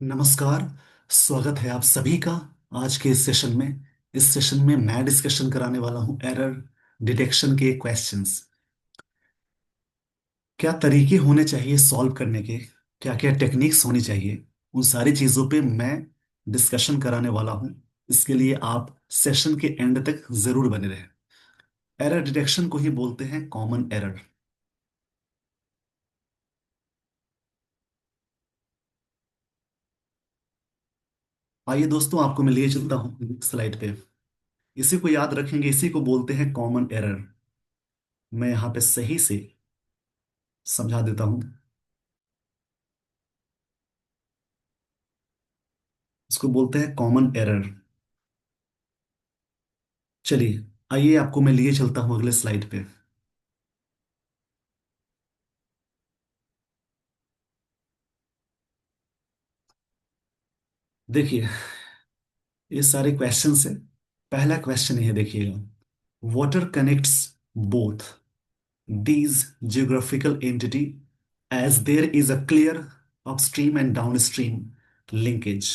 नमस्कार। स्वागत है आप सभी का आज के इस सेशन में। इस सेशन में मैं डिस्कशन कराने वाला हूं एरर डिटेक्शन के क्वेश्चंस। क्या तरीके होने चाहिए सॉल्व करने के, क्या क्या टेक्निक्स होनी चाहिए, उन सारी चीज़ों पे मैं डिस्कशन कराने वाला हूं। इसके लिए आप सेशन के एंड तक जरूर बने रहें। एरर डिटेक्शन को ही बोलते हैं कॉमन एरर। आइए दोस्तों, आपको मैं लिए चलता हूँ स्लाइड पे। इसी को याद रखेंगे, इसी को बोलते हैं कॉमन एरर। मैं यहाँ पे सही से समझा देता हूँ। इसको बोलते हैं कॉमन एरर। चलिए, आइए आपको मैं लिए चलता हूं अगले स्लाइड पे। देखिए, ये सारे क्वेश्चन है। पहला क्वेश्चन ये देखिएगा। Water connects both these geographical entity as there is a clear upstream and downstream linkage.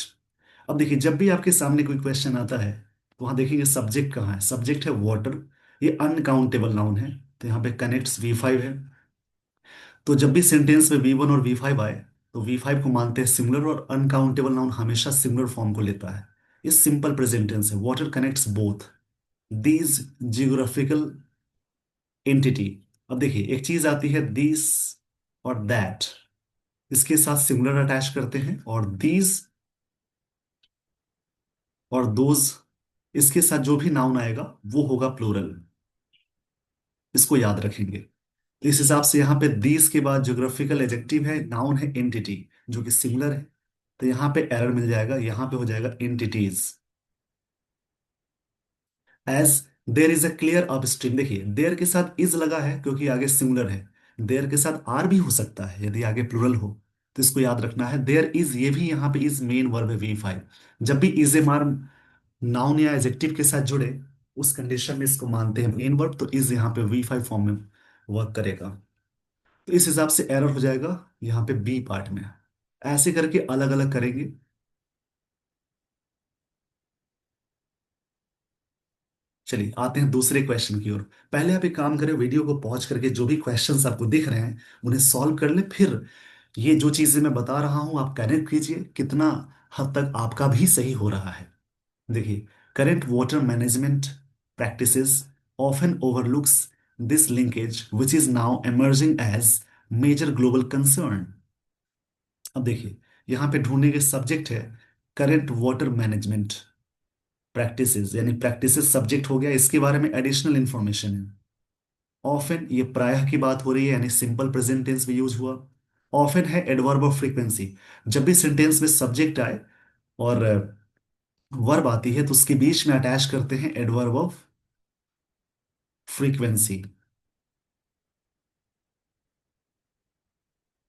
अब देखिए, जब भी आपके सामने कोई क्वेश्चन आता है तो वहां देखेंगे सब्जेक्ट कहाँ है। सब्जेक्ट है वाटर। ये अनकाउंटेबल नाउन है, तो यहाँ पे कनेक्ट्स V5 है। तो जब भी सेंटेंस में V1 और V5 आए तो V5 को मानते हैं सिंगुलर, और अनकाउंटेबल नाउन हमेशा सिंगुलर फॉर्म को लेता है। ये सिंपल प्रेजेंट टेंस है। Water connects both these geographical entity. अब देखिए, एक चीज आती है दिस और दैट, इसके साथ सिंगुलर अटैच करते हैं, और दीज और दोज, इसके साथ जो भी नाउन आएगा वो होगा प्लूरल। इसको याद रखेंगे। तो इस हिसाब से यहाँ पे दीज के बाद ज्योग्राफिकल एडजेक्टिव है, नाउन है एंटिटी जो कि सिंगुलर है। तो यहाँ पे एरर मिल जाएगा, यहाँ पे हो जाएगा entities. As there is a clear upstream. देखिए, देर के साथ इज लगा है क्योंकि आगे सिंगुलर है। देर के साथ आर भी हो सकता है यदि आगे प्लुरल हो। तो इसको याद रखना है। देर इज, ये भी यहाँ पे इज मेन वर्ब है V5। जब भी इज एम आर नाउन या एडजेक्टिव के साथ जुड़े उस कंडीशन में इसको मानते हैं मेन वर्ब, तो इज यहाँ पे V5 फॉर्म में वर्क करेगा। तो इस हिसाब से एरर हो जाएगा यहाँ पे बी पार्ट में। ऐसे करके अलग अलग करेंगे। चलिए, आते हैं दूसरे क्वेश्चन की ओर। पहले आप एक काम करें, वीडियो को पॉज करके जो भी क्वेश्चंस आपको दिख रहे हैं उन्हें सॉल्व कर लें। फिर ये जो चीजें मैं बता रहा हूं आप कनेक्ट कीजिए, कितना हद तक आपका भी सही हो रहा है। देखिए, current water management practices often overlooks this linkage which is now emerging as major global concern. अब देखिए, यहाँ पे ढूंढने के सब्जेक्ट है करेंट वाटर मैनेजमेंट प्रैक्टिसेस, यानी प्रैक्टिसेस सब्जेक्ट हो गया, इसके बारे में एडिशनल इंफॉर्मेशन है। ऑफन, ये प्रायः की बात हो रही है, यानी सिंपल प्रेजेंट टेंस में यूज हुआ। ऑफन है एडवर्ब ऑफ फ्रीक्वेंसी। जब भी सेंटेंस में सब्जेक्ट आए और वर्ब आती है तो उसके बीच में अटैच करते हैं एडवर्ब ऑफ फ्रीक्वेंसी।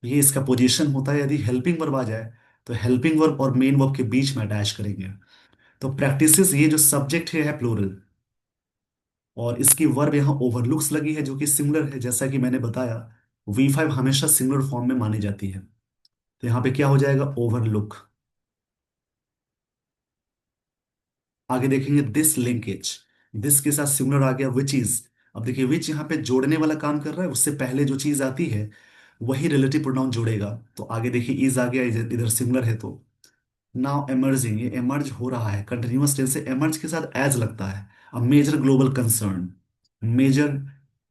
ये इसका पोजीशन होता है। यदि हेल्पिंग वर्ब आ जाए तो हेल्पिंग वर्ब और मेन वर्ब के बीच में अटैच करेंगे। तो प्रैक्टिसेस, ये जो सब्जेक्ट है प्लूरल, और इसकी वर्ब यहाँ ओवरलुक्स लगी है जो कि सिंगुलर है। जैसा कि मैंने बताया, V5 हमेशा सिंगुलर फॉर्म में मानी जाती है। तो यहाँ पे क्या हो जाएगा, ओवरलुक। आगे देखेंगे दिस लिंकेज। दिस के साथ सिंगुलर आ गया विच इज। अब देखिए, विच यहाँ पे जोड़ने वाला काम कर रहा है, उससे पहले जो चीज आती है वही रिलेटिव प्रोनाउन जोड़ेगा। तो आगे देखिए इज आ गया, इधर सिंगुलर है। तो नाउ एमर्जिंग, ये एमर्ज हो रहा है, कंटिन्यूअस टेंस से एमर्ज के साथ एज लगता है। अब major global concern, major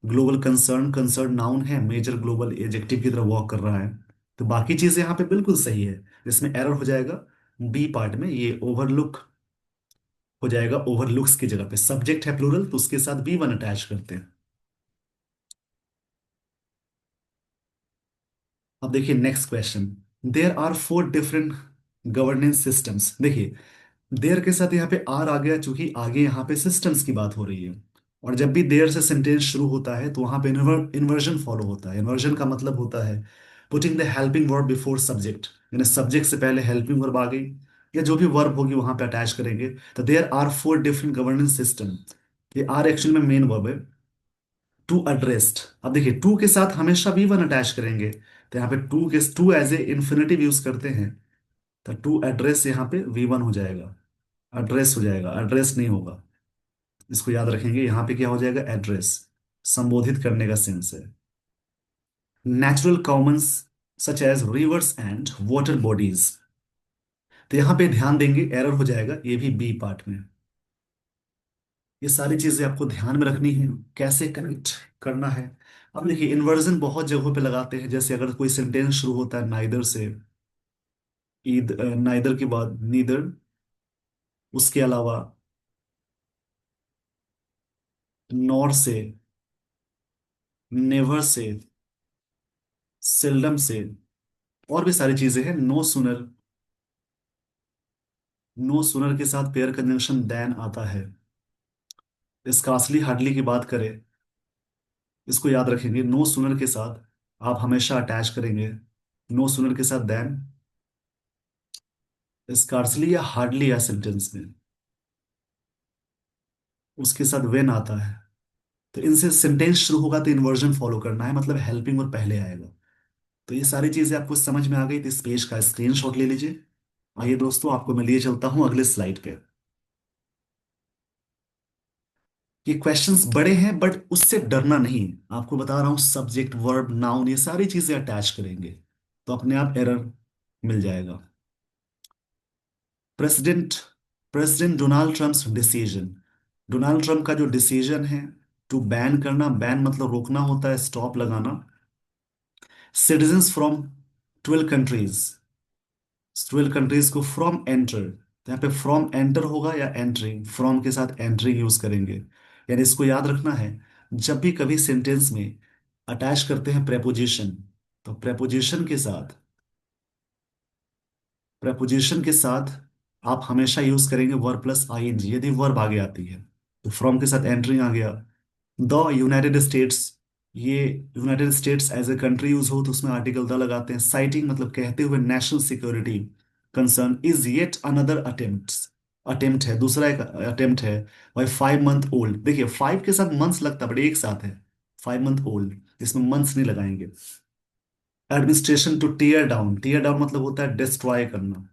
global concern, concern noun है, मेजर ग्लोबल एडजेक्टिव की तरह वॉक कर रहा है। तो बाकी चीजें यहाँ पे बिल्कुल सही है। इसमें एरर हो जाएगा बी पार्ट में, ये ओवरलुक हो जाएगा। ओवरलुक्स की जगह पे सब्जेक्ट है प्लूरल तो उसके साथ V1 अटैच करते हैं। अब देखिए next question. There are 4 different governance systems. देखिए, देयर के साथ यहाँ पे आर आ गया चूंकि आगे यहाँ पे सिस्टम्स की बात हो रही है। और जब भी देयर से सेंटेंस शुरू होता है तो वहां पे इन्वर्जन फॉलो होता है। इन्वर्जन का मतलब होता है putting the helping verb before subject, यानी सब्जेक्ट से पहले हेल्पिंग वर्ब आ गई या जो भी वर्ब होगी वहां पे अटैच करेंगे। तो there are 4 different governance system. ये आर एक्चुअल में मेन वर्ब है। टू अड्रेस्ड, अब देखिए टू के साथ हमेशा V1 अटैच करेंगे। तो यहाँ पे to as a infinitive use करते हैं। तो टू एड्रेस यहाँ पे V1 हो जाएगा, एड्रेस हो जाएगा, एड्रेस नहीं होगा। इसको याद रखेंगे, यहाँ पे क्या हो जाएगा, एड्रेस, संबोधित करने का सेंस है। Natural commons such as rivers and water bodies, तो यहाँ पे ध्यान देंगे, एरर हो जाएगा, ये भी बी पार्ट में। ये सारी चीजें आपको ध्यान में रखनी है, कैसे कनेक्ट करना है। अब देखिए इन्वर्जन बहुत जगहों पे लगाते हैं, जैसे अगर कोई सेंटेंस शुरू होता है नाइदर से, ईद नाइदर के बाद नीदर, उसके अलावा नॉर से, नेवर से, सेल्डम से, और भी सारी चीजें हैं, नो सुनर, नो सुनर के साथ पेयर कंजंक्शन देन आता है। स्कार्सली हार्डली की बात करें, इसको याद रखेंगे, नो सुनर के साथ आप हमेशा अटैच करेंगे, नो सुनर के साथ देन, स्कार्सली या हार्डली या सेंटेंस में उसके साथ वेन आता है। तो इनसे सेंटेंस शुरू होगा तो इन्वर्जन फॉलो करना है, मतलब हेल्पिंग और पहले आएगा। तो ये सारी चीजें आपको समझ में आ गई तो इस पेज का स्क्रीनशॉट ले लीजिए। आइए दोस्तों, आपको मैं लिए चलता हूं अगले स्लाइड पे। ये क्वेश्चंस बड़े हैं बट उससे डरना नहीं, आपको बता रहा हूं, सब्जेक्ट वर्ब नाउन ये सारी चीजें अटैच करेंगे तो अपने आप एरर मिल जाएगा। President president Donald Trump's decision, Donald Trump का जो डिसीजन है टू बैन करना, बैन मतलब रोकना होता है, स्टॉप लगाना, सिटीजन्स फ्रॉम 12 कंट्रीज, 12 कंट्रीज को फ्रॉम एंटर, तो यहाँ पे फ्रॉम एंटर होगा या एंट्रिंग, फ्रॉम के साथ एंट्रिंग यूज करेंगे। यानी इसको याद रखना है, जब भी कभी सेंटेंस में अटैच करते हैं प्रेपोजिशन, तो प्रेपोजिशन के साथ आप हमेशा यूज करेंगे वर्ब प्लस आईएनजी, यदि वर्ब आगे आती है। तो फ्रॉम के साथ एंट्रिंग आ गया। द यूनाइटेड स्टेट्स, ये United States as a country use हो तो उसमें आर्टिकल द लगाते हैं। साइटिंग मतलब कहते हुए national security concern, is yet another attempt, attempt है, दूसरा एक अटेम्प्ट है। भाई 5 मंथ ओल्ड, देखिए 5 के साथ मंथ्स लगता है बट एक साथ है, 5 मंथ ओल्ड, इसमें मंथ्स नहीं लगाएंगे। Administration to tear down, tear down मतलब होता है डिस्ट्रॉय करना।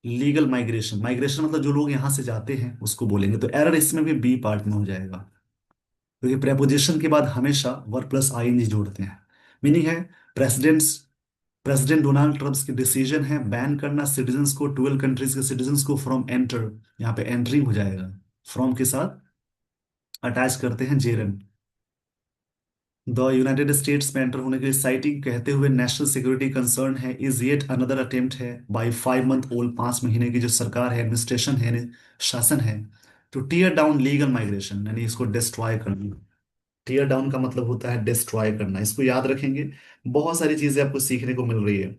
लीगल माइग्रेशन, माइग्रेशन मतलब जो लोग यहां से जाते हैं उसको बोलेंगे, तो एरर इसमें भी बी पार्ट में हो जाएगा, क्योंकि प्रेपोजिशन के बाद हमेशा वर्ब प्लस आईएनजी जोड़ते हैं। मीनिंग है, प्रेसिडेंट्स प्रेसिडेंट डोनाल्ड ट्रम्प की डिसीजन है बैन करना सिटीजन्स को, 12 कंट्रीज के सिटीजन्स को फ्रॉम एंटर, यहाँ पे एंट्रिंग हो जाएगा, फ्रॉम के साथ अटैच करते हैं जेरन। द यूनाइटेड स्टेट्स में एंटर होने के लिए साइटिंग कहते हुए नेशनल सिक्योरिटी कंसर्न है, इज येट अनदर अटेम्प्ट है बाय 5 मंथ ओल्ड, 5 महीने की जो सरकार है, एडमिनिस्ट्रेशन है, शासन है, to tear down legal migration, यानी इसको डिस्ट्रॉय करना। टीयर डाउन का मतलब होता है डिस्ट्रॉय करना, इसको याद रखेंगे। बहुत सारी चीजें आपको सीखने को मिल रही है।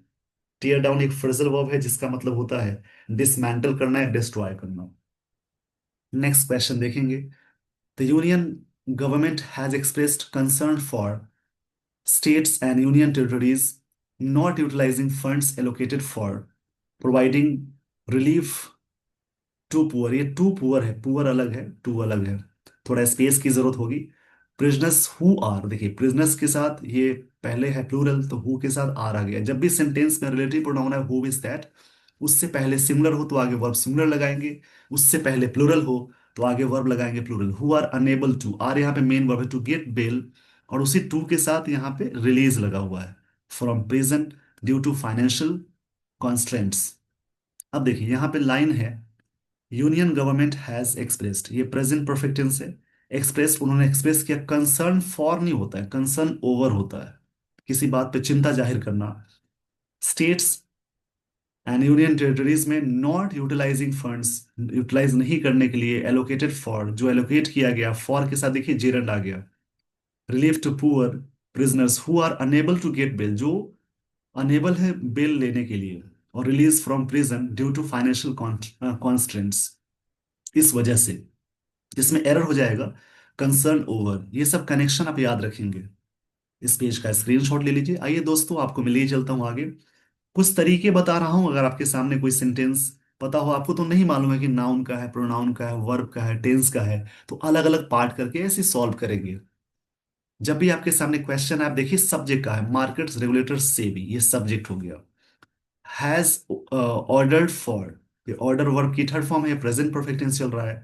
टीयर डाउन एक फ्रेजल वर्ब है जिसका मतलब होता है डिसमेंटल करना या डिस्ट्रॉय करना। नेक्स्ट क्वेश्चन देखेंगे। The union government has expressed concern for states and union territories not utilizing funds allocated for providing relief to poor, ये टू पुअर है, पुअर अलग है, टू अलग है, थोड़ा स्पेस की जरूरत होगी। प्रिजनर्स हु आर, देखिए प्रिजनर्स के साथ ये पहले है प्लूरल तो हु के साथ आर आ गया। जब भी सेंटेंस में रिलेटिव प्रोनाउन है हु इज दैट, उससे पहले सिंगुलर हो तो आगे वर्ब सिंगुलर लगाएंगे, उससे पहले प्लूरल हो तो आगे वर्ब लगाएंगे plural. Who are unable to, are यहाँ पे मेन वर्ब है, टू गेट बेल, और उसी टू के साथ यहाँ पे रिलीज लगा हुआ है, from prison due to financial constraints. अब देखिए यहाँ पे लाइन है, यूनियन गवर्नमेंट हैज एक्सप्रेस्ड, ये प्रेजेंट परफेक्ट टेंस है। एक्सप्रेस्ड, उन्होंने एक्सप्रेस किया, कंसर्न फॉर नहीं होता है, कंसर्न ओवर होता है, किसी बात पे चिंता जाहिर करना। स्टेट्स एंड यूनियन टेरिटरीज में नॉट यूटिलाइजिंग फंड्स, यूटिलाइज नहीं करने के लिए, एलोकेटेड फॉर, जो एलोकेट किया गया, फॉर के साथ देखिए जेरंड आ गया। Relief to poor prisoners who are unable to get bail, जो अनेबल है बेल लेने के लिए, और release from prison due to financial constraints, इस वजह से, जिसमें एरर हो जाएगा कंसर्न ओवर। ये सब कनेक्शन आप याद रखेंगे। इस पेज का स्क्रीनशॉट ले लीजिए। आइए दोस्तों, आपको मैं लिए चलता हूं आगे। कुछ तरीके बता रहा हूं, अगर आपके सामने कोई सेंटेंस पता हो, आपको तो नहीं मालूम है कि नाउन का है, प्रोनाउन का है, वर्ब का है, टेंस का है, तो अलग अलग पार्ट करके ऐसे सॉल्व करेंगे। जब भी आपके सामने क्वेश्चन है, आप देखिए सब्जेक्ट का है, मार्केट्स रेगुलेटर्स से भी, ये सब्जेक्ट हो गया। हैज ऑर्डर्ड फॉर, ये ऑर्डर वर्ब की थर्ड फॉर्म है, प्रेजेंट परफेक्ट टेंस चल रहा है।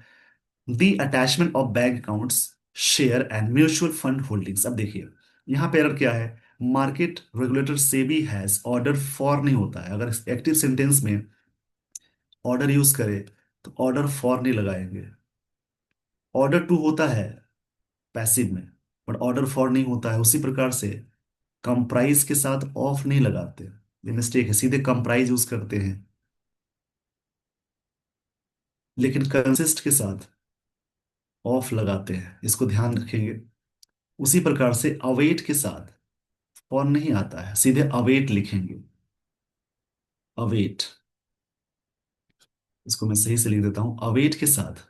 The attachment of bank accounts, share and mutual fund holdings. अब देखिए यहां पे एरर क्या है। Market regulator SEBI has order for नहीं होता है, अगर एक्टिव सेंटेंस में ऑर्डर यूज करे तो ऑर्डर फॉर नहीं लगाएंगे। ऑर्डर टू होता है पैसिव में, बट ऑर्डर फॉर नहीं होता है। उसी प्रकार से कंप्राइज के साथ ऑफ नहीं लगाते, ये मिस्टेक है, सीधे कंप्राइज यूज करते हैं। लेकिन कंसिस्ट के साथ ऑफ लगाते हैं, इसको ध्यान रखेंगे। उसी प्रकार से अवेट के साथ फॉर नहीं आता है, सीधे अवेट लिखेंगे। अवेट, इसको मैं सही से लिख देता हूं, अवेट के साथ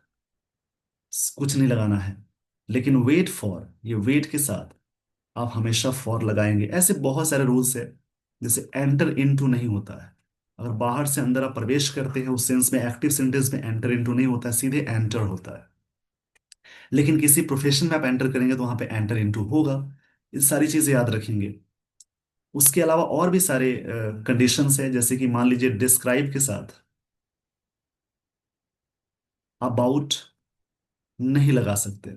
कुछ नहीं लगाना है। लेकिन वेट फॉर, ये वेट के साथ आप हमेशा फॉर लगाएंगे। ऐसे बहुत सारे रूल्स है। जैसे एंटर इनटू नहीं होता है, अगर बाहर से अंदर आप प्रवेश करते हैं उस सेंस में, एक्टिव सेंटेंस में एंटर इनटू नहीं होता है, सीधे एंटर होता है। लेकिन किसी प्रोफेशन में आप एंटर करेंगे तो वहां पे एंटर इनटू होगा। ये सारी चीजें याद रखेंगे। उसके अलावा और भी सारे कंडीशंस है, जैसे कि मान लीजिए डिस्क्राइब के साथ अबाउट नहीं लगा सकते,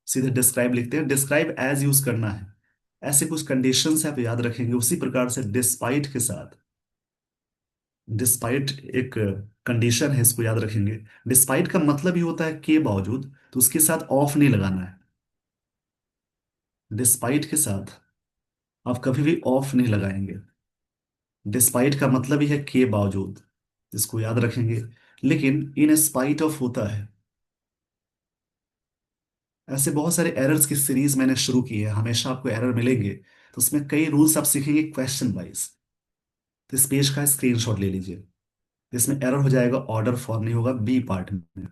सीधे डिस्क्राइब लिखते हैं। डिस्क्राइब एज यूज करना है। ऐसे कुछ कंडीशंस है, आप याद रखेंगे। उसी प्रकार से डिस्पाइट के साथ, डिस्पाइट एक कंडीशन है, इसको याद रखेंगे। डिस्पाइट का मतलब ही होता है के बावजूद, तो उसके साथ ऑफ नहीं लगाना है। डिस्पाइट के साथ आप कभी भी ऑफ नहीं लगाएंगे। डिस्पाइट का मतलब ही है के बावजूद, इसको याद रखेंगे। लेकिन इन स्पाइट ऑफ होता है। ऐसे बहुत सारे एरर्स की सीरीज मैंने शुरू की है, हमेशा आपको एरर मिलेंगे। तो उसमें कई रूल्स आप सीखेंगे क्वेश्चन वाइज। तो इस पेज का स्क्रीनशॉट ले लीजिए। इसमें एरर हो जाएगा, ऑर्डर फॉर नहीं होगा बी पार्ट में।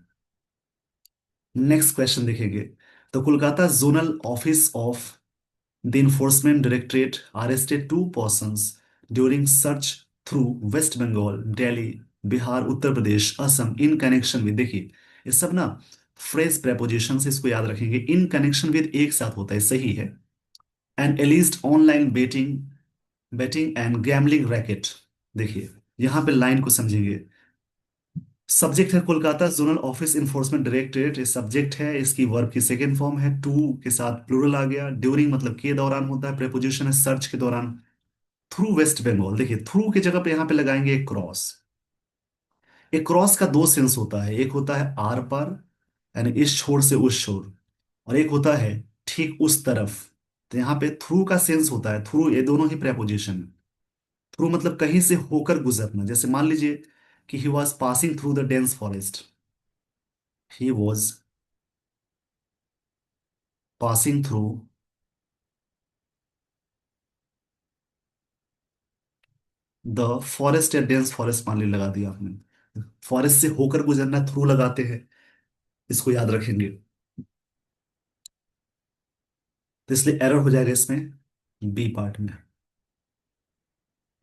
नेक्स्ट क्वेश्चन देखेंगे। तो Kolkata zonal office of the enforcement directorate arrested two persons during search through West Bengal, Delhi, Bihar, Uttar Pradesh, Assam in connection with. देखिए ये सब ना फ्रेज प्रेपोजिशन से, इसको याद रखेंगे। इन कनेक्शन विद एक साथ होता है, सही है। एंड एलिस्ड online betting, betting and gambling racket. देखिए यहां पे लाइन को समझेंगे। सब्जेक्ट है Kolkata zonal office enforcement directorate, ये सब्जेक्ट है। इसकी वर्ब की सेकेंड फॉर्म है, टू के साथ प्लूरल आ गया। ड्यूरिंग मतलब के दौरान होता है। प्रेपोजिशन है सर्च के दौरान। थ्रू वेस्ट बंगाल, देखिए थ्रू की जगह पे यहां पे लगाएंगे एक क्रॉस। एक क्रॉस का दो सेंस होता है, एक होता है आर पार, यानी इस छोर से उस छोर, और एक होता है ठीक उस तरफ। तो यहाँ पे थ्रू का सेंस होता है, थ्रू, ये दोनों ही प्रेपोजिशन। थ्रू मतलब कहीं से होकर गुजरना। जैसे मान लीजिए कि he was passing through the dense forest, he was passing through the forest, या डेंस फॉरेस्ट मान ली लगा दिया आपने। फॉरेस्ट से होकर गुजरना थ्रू लगाते हैं, इसको याद रखेंगे। तो इसलिए एरर हो जाएगा इसमें बी पार्ट में।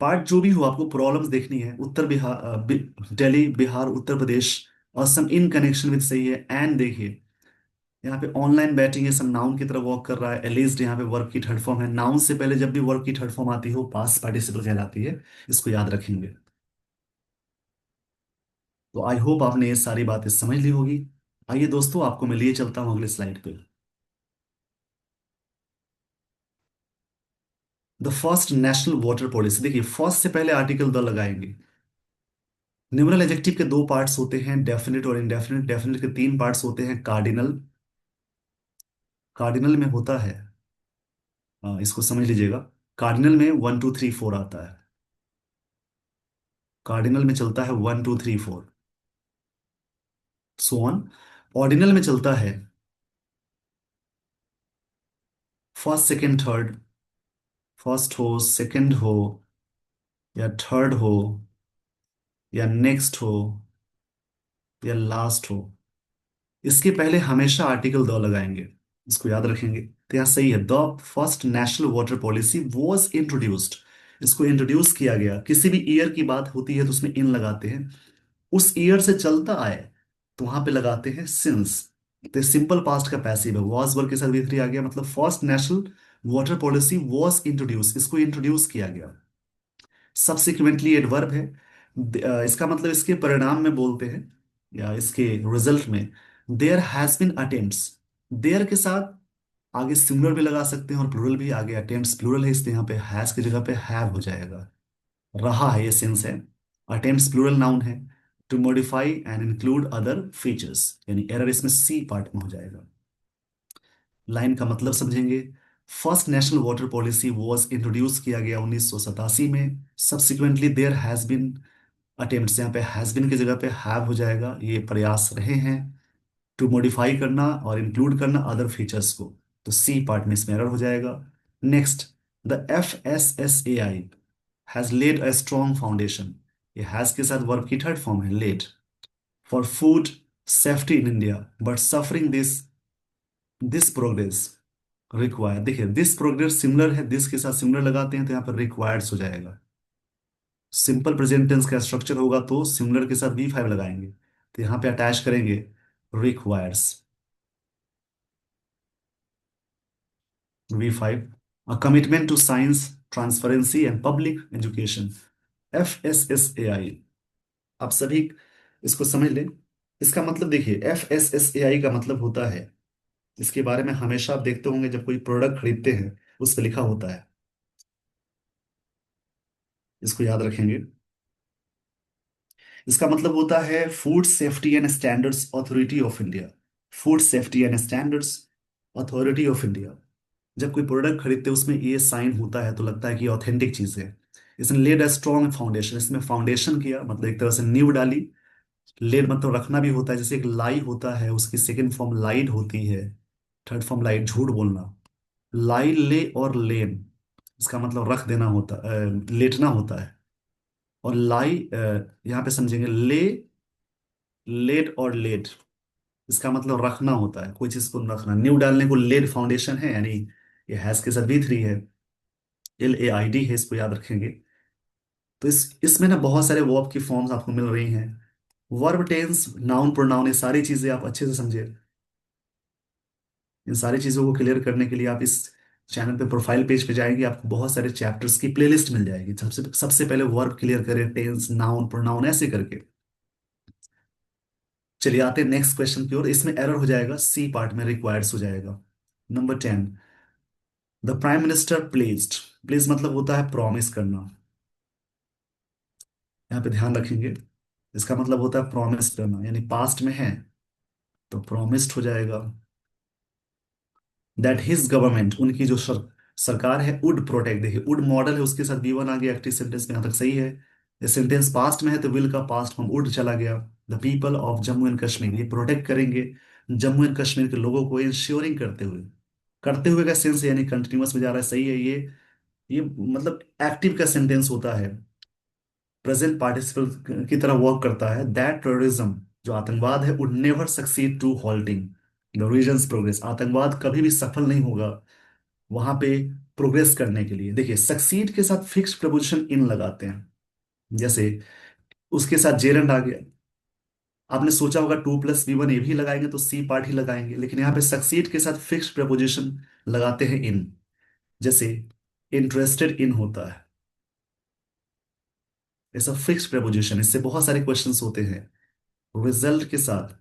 पार्ट जो भी हो, आपको प्रॉब्लम्स देखनी है। उत्तर Bihar, Delhi, Bihar, Uttar Pradesh, Assam in connection with सही है। एंड देखिए यहाँ पे ऑनलाइन बैटिंग ये सब नाउन की तरफ वॉक कर रहा है। एलिज्ड यहाँ पे वर्ब की थर्ड फॉर्म है। नाउन से पहले जब भी वर्ब की थर्ड फॉर्म आती हो पास्ट पार्टिसिपल कहलाती है, इसको याद रखेंगे। तो आई होप आपने ये सारी बातें समझ ली होगी। आइए दोस्तों, आपको मैं लिए चलता हूँ अगले स्लाइड पे। The first national water policy. देखिए फर्स्ट से पहले आर्टिकल द लगाएंगे। न्यूमरल एडजेक्टिव के दो पार्ट्स होते हैं, डेफिनेट और इनडेफिनेट। डेफिनेट के तीन पार्ट्स होते हैं। कार्डिनल, कार्डिनल में होता है, इसको समझ लीजिएगा। कार्डिनल में वन टू थ्री फोर आता है। कार्डिनल में चलता है one two three four, so on. Ordinal में चलता है फर्स्ट सेकंड थर्ड। फर्स्ट हो, सेकंड हो, या थर्ड हो, या नेक्स्ट हो, या लास्ट हो, इसके पहले हमेशा आर्टिकल द लगाएंगे। इसको याद रखेंगे। तो यहाँ सही है, the first national water policy was introduced. इसको इंट्रोड्यूस किया गया। किसी भी ईयर की बात होती है तो उसमें इन लगाते हैं। उस ईयर से चलता आए तो वहां पे लगाते हैं सिंस। तो सिंपल पास्ट का पैसिव है, वॉज वर्ग के साथ भी थ्री आ गया। मतलब first national water policy was introduce, इसको इंट्रोड्यूस किया गया। सब्सिक्वेंटली एडवर्ब है। इसका मतलब इसके परिणाम में बोलते हैं या इसके रिजल्ट में there has been attempts. There के साथ आगे सिंगुलर भी लगा सकते हैं और प्लूरल भी। आगे अटेम्प्ट्स प्लूरल है इसलिए यहाँ पे हैज की जगह पे हैव हो जाएगा। रहा है ये सेंस है। अटेम्प्ट्स प्लूरल नाउन है। To modify and include other features, यानी एरर इसमें सी पार्ट में हो जाएगा। लाइन का मतलब समझेंगे। First national water policy was introduce किया गया 1987 में। Subsequently there has been attempts, यहाँ पे हैज बीन की जगह पे हैव हो जाएगा। ये प्रयास रहे हैं टू मॉडिफाई करना और इंक्लूड करना अदर फीचर्स को, तो सी पार्ट में इसमें एरर हो जाएगा। Next, the FSSAI has led a strong foundation. ये हैज के साथ वर्ब की थर्ड फॉर्म है led, for food safety in India but suffering this this progress require. देखिए दिस प्रोग्रेस सिमिलर है, दिस के साथ सिमिलर लगाते हैं तो यहाँ पर रिक्वायर्ड्स हो जाएगा। सिंपल प्रेजेंट टेंस का स्ट्रक्चर होगा तो सिमिलर के साथ V5 लगाएंगे, तो यहाँ पे अटैच करेंगे requires. V5, a commitment to science transparency and public education, FSSAI। आप सभी इसको समझ लें। इसका मतलब देखिए FSSAI का मतलब होता है, इसके बारे में हमेशा आप देखते होंगे जब कोई प्रोडक्ट खरीदते हैं उस पर लिखा होता है, इसको याद रखेंगे। इसका मतलब होता है food safety and standards authority of India. Food safety and standards authority of India. जब कोई प्रोडक्ट खरीदते हैं उसमें ये साइन होता है तो लगता है कि ऑथेंटिक चीज है। इसने लेड अ स्ट्रॉन्ग फाउंडेशन, इसमें फाउंडेशन किया मतलब एक तरह से नींव डाली। लेड मतलब रखना भी होता है, जैसे एक लाई होता है उसकी सेकंड फॉर्म लाइड होती है, थर्ड फॉर्म लाइड झूठ बोलना। लाई ले और लेन, इसका मतलब रख देना होता लेटना होता है। और लाई यहाँ पे समझेंगे ले, लेट और लेट, इसका मतलब रखना होता है, कोई चीज को रखना। न्यू डालने को लेड फाउंडेशन है, यानी ये हैज के साथ V3 है, LAID है, इसको याद रखेंगे। तो इस इसमें ना बहुत सारे वर्ब की फॉर्म्स आपको मिल रही हैं। वर्ब टेंस, नाउन प्रोनाउन, ये सारी चीजें आप अच्छे से समझे। इन सारी चीजों को क्लियर करने के लिए आप इस चैनल पे प्रोफाइल पेज पे जाएंगे, आपको बहुत सारे चैप्टर्स की प्लेलिस्ट मिल जाएगी। सबसे सबसे पहले वर्ब क्लियर करें, टेंस नाउन प्रोनाउन ऐसे करके। चलिए आते हैं नेक्स्ट क्वेश्चन की ओर। इसमें एरर हो जाएगा, सी पार्ट में रिक्वायर्ड्स हो जाएगा। Number 10, the prime minister placed. Place मतलब होता है प्रॉमिस करना, यहाँ पे ध्यान रखेंगे। इसका मतलब होता है प्रॉमिस करना, यानी पास्ट में है तो प्रॉमिस्ड हो जाएगा। दैट हिज गवर्नमेंट, उनकी जो सरकार है, वुड प्रोटेक्ट। देखिए वुड मॉडल है उसके साथ V1 आ गया एक्टिव सेंटेंस में, यहाँ तक सही है। ये सेंटेंस पास्ट में है तो विल का पास्ट फॉर्म वुड चला गया। The people of Jammu and Kashmir, ये प्रोटेक्ट करेंगे जम्मू एंड कश्मीर के लोगों को, इंश्योरिंग करते हुए। करते हुए का सेंस यानी कंटिन्यूअस में जा रहा है, सही है ये मतलब एक्टिव का सेंटेंस होता है, प्रेजेंट पार्टिसिपल की तरह वर्क करता है। दैट टेररिज्म, जो आतंकवाद है, would never succeed to halting the region's progress. आतंकवाद कभी भी सफल नहीं होगा वहां पे प्रोग्रेस करने के लिए। देखिए सक्सीड के साथ फिक्स प्रपोजिशन इन लगाते हैं, जैसे उसके साथ जेरंड आ गया। आपने सोचा होगा 2+V1 ये भी लगाएंगे तो सी पार्ट ही लगाएंगे, लेकिन यहाँ पे सक्सीड के साथ फिक्स प्रपोजिशन लगाते हैं इन, जैसे इंटरेस्टेड इन होता है, ऐसा फिक्स प्रपोजिशन। इससे बहुत सारे क्वेश्चंस होते हैं। रिजल्ट के साथ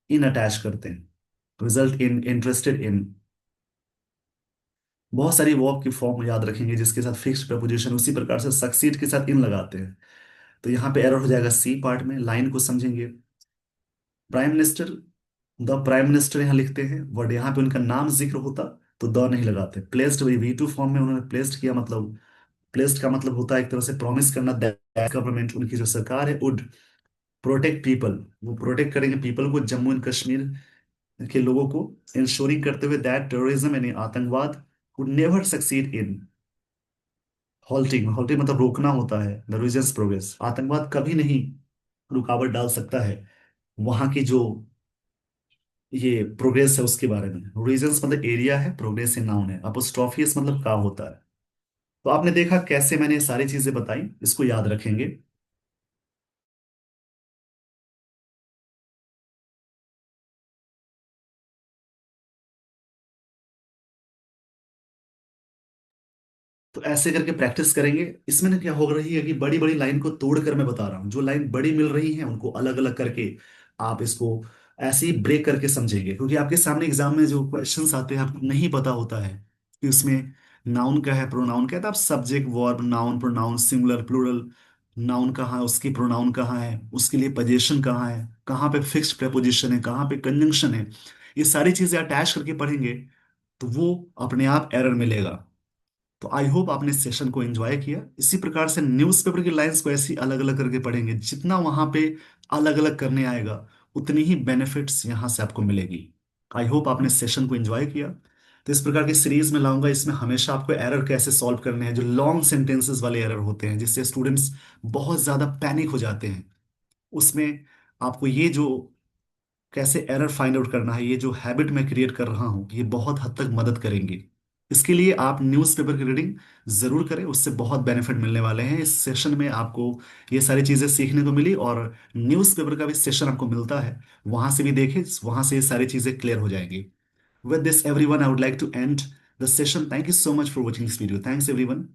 इन अटैच करते हैं, रिजल्ट इन, इंटरेस्टेड इन। बहुत सारी वर्ब की फॉर्म याद रखेंगे जिसके साथ फिक्स प्रपोजिशन, उसी प्रकार से सक्सीड के साथ इन लगाते हैं। तो यहाँ पे एरर हो जाएगा सी पार्ट में। लाइन को समझेंगे। Prime minister, the prime minister यहाँ लिखते हैं, बट यहाँ पे उनका नाम जिक्र होता तो द नहीं लगाते। प्लेस्ड वही V2 फॉर्म में उन्होंने प्लेस्ड किया, मतलब प्लेस्ड का मतलब होता है एक तरह से प्रॉमिस करना। गवर्नमेंट, उनकी जो सरकार है, वुड प्रोटेक्ट पीपल, वो प्रोटेक्ट करेंगे पीपल को, जम्मू एंड कश्मीर के लोगों को, इंश्योरिंग करते हुए दैट टेररिज्म यानी आतंकवाद would never succeed in halting. Halting मतलब रोकना होता है द रीजन्स प्रोग्रेस। आतंकवाद कभी नहीं रुकावट डाल सकता है वहां की जो ये प्रोग्रेस है उसके बारे में। रीजन्स मतलब एरिया है, प्रोग्रेस है नाउन है, अपोस्ट्रोफियस मतलब का होता है। तो आपने देखा कैसे मैंने ये सारी चीजें बताई, इसको याद रखेंगे। तो तो ऐसे करके प्रैक्टिस करेंगे। इसमें ना क्या हो रही है कि बड़ी बड़ी लाइन को तोड़कर मैं बता रहा हूँ, जो लाइन बड़ी मिल रही है उनको अलग अलग करके आप इसको ऐसे ही ब्रेक करके समझेंगे। क्योंकि आपके सामने एग्जाम में जो क्वेश्चंस आते हैं आपको नहीं पता होता है कि उसमें नाउन क्या है, प्रोनाउन क्या है। तो आप subject, verb, noun, pronoun, singular, plural, noun कहाँ है, उसकी प्रोनाउन कहाँ है, उसके लिए पोजीशन कहाँ है, कहाँ पे फिक्स्ड प्रेपोजिशन है, कहाँ पे कंजंक्शन है, ये सारी चीजें अटैच करके पढ़ेंगे तो वो अपने आप एरर मिलेगा। तो आई होप आपने इस सेशन को एंजॉय किया। इसी प्रकार से न्यूज़पेपर की लाइंस को ऐसी अलग अलग करके पढ़ेंगे, जितना वहां पे अलग अलग करने आएगा उतनी ही बेनिफिट्स यहां से आपको मिलेगी। आई होप आपने इस सेशन को एंजॉय किया। तो इस प्रकार की सीरीज में लाऊंगा, इसमें हमेशा आपको एरर कैसे सॉल्व करने हैं, जो लॉन्ग सेंटेंसेस वाले एरर होते हैं जिससे स्टूडेंट्स बहुत ज्यादा पैनिक हो जाते हैं, उसमें आपको ये जो कैसे एरर फाइंड आउट करना है, ये जो हैबिट मैं क्रिएट कर रहा हूँ, ये बहुत हद तक मदद करेंगे। इसके लिए आप न्यूज़पेपर की रीडिंग जरूर करें, उससे बहुत बेनिफिट मिलने वाले हैं। इस सेशन में आपको ये सारी चीजें सीखने को मिली, और न्यूज़पेपर का भी सेशन आपको मिलता है, वहां से भी देखें, वहां से ये सारी चीजें क्लियर हो जाएंगी। With this everyone, I would like to end the session. Thank you so much for watching this video. Thanks everyone.